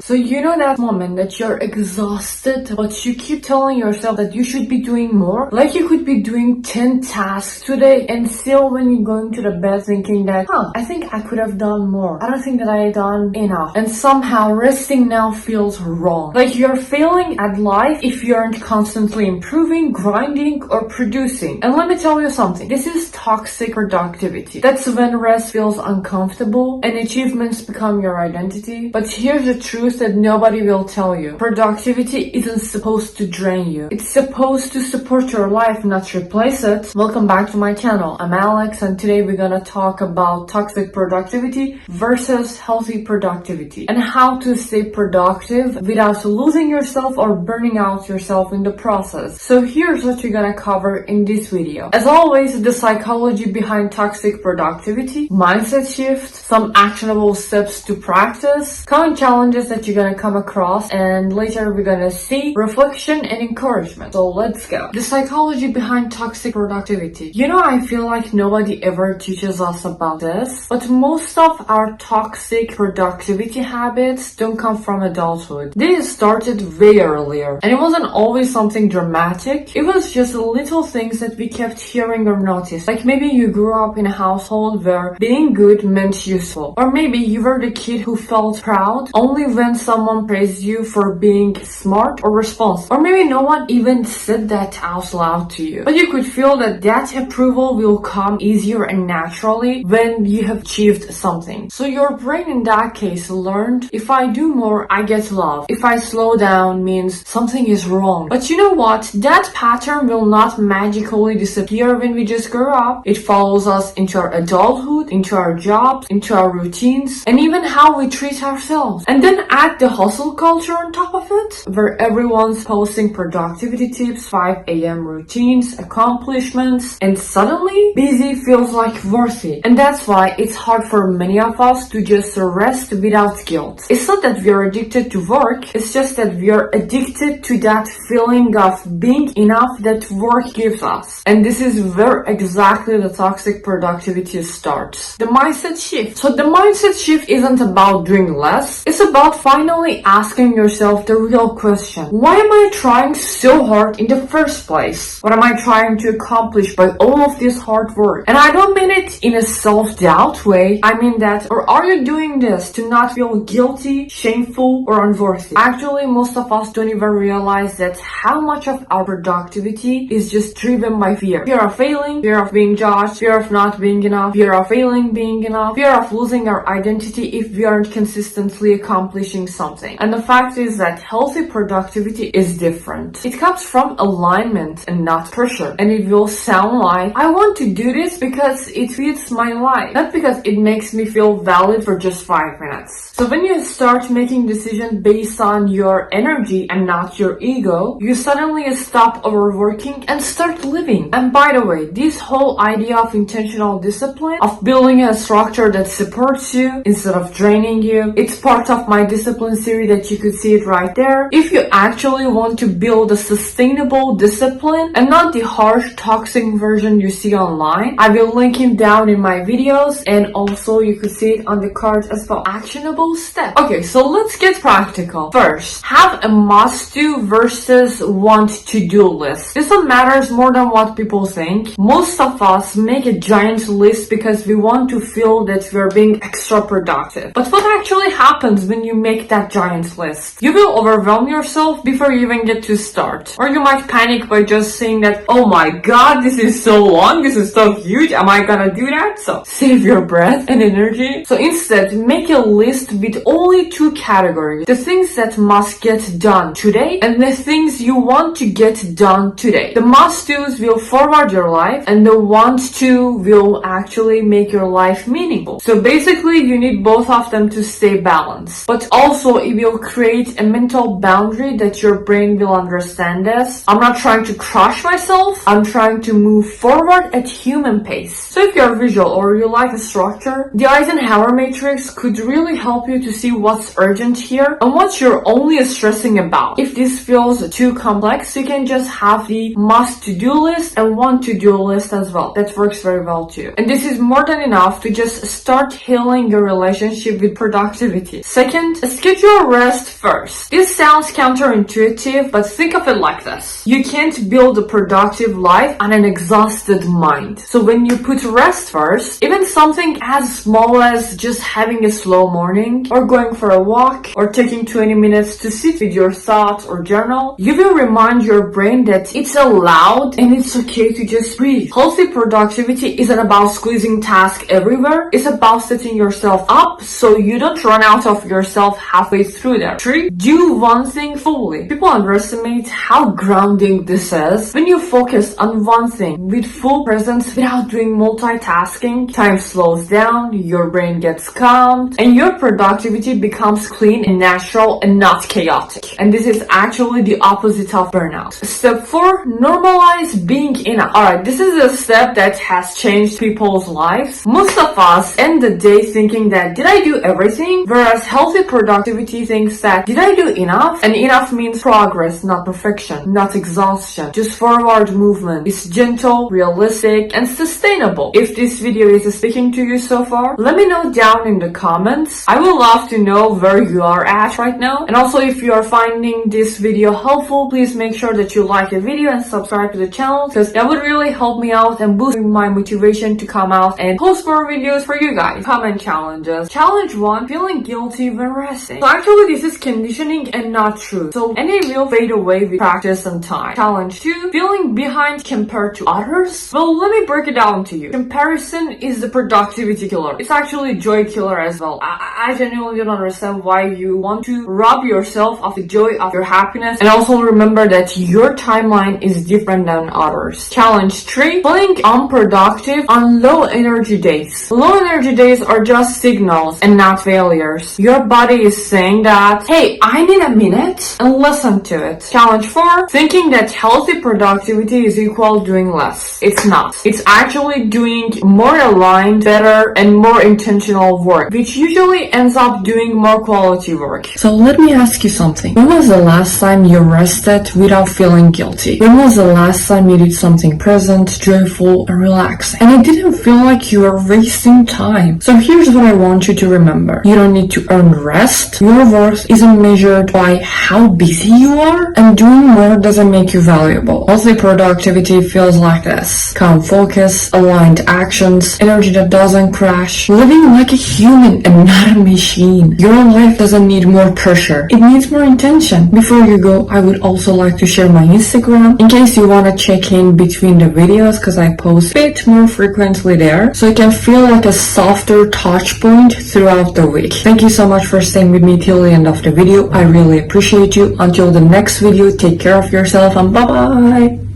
So you know that moment that you're exhausted, but you keep telling yourself that you should be doing more? Like you could be doing 10 tasks today and still when you're going to the bed thinking that, I think I could have done more. I don't think that I done enough. And somehow resting now feels wrong. Like you're failing at life if you aren't constantly improving, grinding, or producing. And let me tell you something. This is toxic productivity. That's when rest feels uncomfortable and achievements become your identity. But here's the truth that nobody will tell you. Productivity isn't supposed to drain you. It's supposed to support your life, not replace it. Welcome back to my channel. I'm Alex, and today we're gonna talk about toxic productivity versus healthy productivity and how to stay productive without losing yourself or burning out yourself in the process. So here's what we're gonna cover in this video. As always, the psychology behind toxic productivity, mindset shift, some actionable steps to practice, common challenges that you're gonna come across, and later we're gonna see reflection and encouragement. So let's go. The psychology behind toxic productivity. You know, I feel like nobody ever teaches us about this, but most of our toxic productivity habits don't come from adulthood. They started way earlier, and it wasn't always something dramatic. It was just little things that we kept hearing or noticed. Like maybe you grew up in a household where being good meant useful, or maybe you were the kid who felt proud only when someone praised you for being smart or responsible, or maybe no one even said that out loud to you, but you could feel that approval will come easier and naturally when you have achieved something. So your brain in that case learned, if I do more, I get love. If I slow down means something is wrong. But you know what? That pattern will not magically disappear when we just grow up. It follows us into our adulthood, into our jobs, into our routines, and even how we treat ourselves. And then add the hustle culture on top of it, where everyone's posting productivity tips, 5 a.m. routines, accomplishments, and suddenly busy feels like worthy. And that's why it's hard for many of us to just rest without guilt. It's not that we are addicted to work, it's just that we are addicted to that feeling of being enough that work gives us. And this is where exactly the toxic productivity starts. The mindset shift. So the mindset shift isn't about doing less, it's about finally asking yourself the real question. Why am I trying so hard in the first place? What am I trying to accomplish by all of this hard work? And I don't mean it in a self-doubt way. I mean that, or are you doing this to not feel guilty, shameful, or unworthy? Actually, most of us don't even realize that how much of our productivity is just driven by fear. Fear of failing, fear of being judged, fear of not being enough, fear of failing being enough, fear of losing our identity if we aren't consistently accomplishing something. And the fact is that healthy productivity is different. It comes from alignment and not pressure. And it will sound like, I want to do this because it fits my life, not because it makes me feel valid for just 5 minutes. So when you start making decisions based on your energy and not your ego, you suddenly stop overworking and start living. And by the way, this whole idea of intentional discipline, of building a structure that supports you instead of draining you, it's part of my discipline series that you could see it right there. If you actually want to build a sustainable discipline and not the harsh, toxic version you see online, I will link him down in my videos, and also you could see it on the card as well. Actionable steps. Okay, so let's get practical. First, have a must-do versus want-to-do list. This one matters more than what people think. Most of us make a giant list because we want to feel that we're being extra productive. But what actually happens when you make that giant list? You will overwhelm yourself before you even get to start. Or you might panic by just saying that, oh my god, this is so long, this is so huge, am I gonna do that? So save your breath and energy. So instead, make a list with only 2 categories. The things that must get done today and the things you want to get done today. The must-dos will forward your life and the want-to will actually make your life meaningful. So basically, you need both of them to stay balanced. But also, it will create a mental boundary that your brain will understand as, I'm not trying to crush myself, I'm trying to move forward at human pace. So if you're visual or you like a structure, the Eisenhower matrix could really help you to see what's urgent here and what you're only stressing about. If this feels too complex, you can just have the must-to-do list and want-to-do list as well. That works very well too. And this is more than enough to just start healing your relationship with productivity. Second, schedule rest first. This sounds counterintuitive, but think of it like this. You can't build a productive life on an exhausted mind. So when you put rest first, even something as small as just having a slow morning, or going for a walk, or taking 20 minutes to sit with your thoughts or journal, you will remind your brain that it's allowed and it's okay to just breathe. Healthy productivity isn't about squeezing tasks everywhere. It's about setting yourself up so you don't run out of yourself halfway through there. 3. Do one thing fully. People underestimate how grounding this is. When you focus on one thing with full presence without doing multitasking, time slows down, your brain gets calmed, and your productivity becomes clean and natural and not chaotic. And this is actually the opposite of burnout. Step 4, normalize being enough. Alright, this is a step that has changed people's lives. Most of us end the day thinking that, did I do everything? Whereas healthy productivity thinks that, did I do enough? And enough means progress, not perfection, not exhaustion, just forward movement. It's gentle, realistic, and sustainable. If this video is speaking to you so far, let me know down in the comments. I would love to know where you are at right now. And also, if you are finding this video helpful, please make sure that you like the video and subscribe to the channel, because that would really help me out and boost my motivation to come out and post more videos for you guys. Comment challenges. Challenge 1, feeling guilty when resting. So actually, this is conditioning and not truth. So any will fade away with practice and time. Challenge 2, feeling behind compared to others. Well, let me break it down to you. Comparison is the productivity killer. It's actually joy killer as well. I genuinely don't understand why you want to rob yourself of the joy of your happiness. And also remember that your timeline is different than others. Challenge 3, feeling unproductive on low energy days. Low energy days are just signals and not failures. Your body is saying that, hey, I need a minute, and listen to it. Challenge 4, thinking that healthy productivity is equal doing less. It's not. It's actually doing more aligned, better, and more intentional work, which usually ends up doing more quality work. So let me ask you something. When was the last time you rested without feeling guilty? When was the last time you did something present, joyful, and relaxing, and it didn't feel like you were wasting time? So here's what I want you to remember. You don't need to earn rest. Your worth isn't measured by how busy you are, and doing more doesn't make you valuable. Healthy productivity feels like this: calm focus, aligned actions, energy that doesn't crash, living like a human and not a machine. Your life doesn't need more pressure. It needs more intention. Before you go, I would also like to share my Instagram in case you want to check in between the videos, because I post a bit more frequently there, so it can feel like a softer touch point throughout the week. Thank you so much for staying with me till the end of the video. I really appreciate you. Until the next video, take care of yourself and bye bye.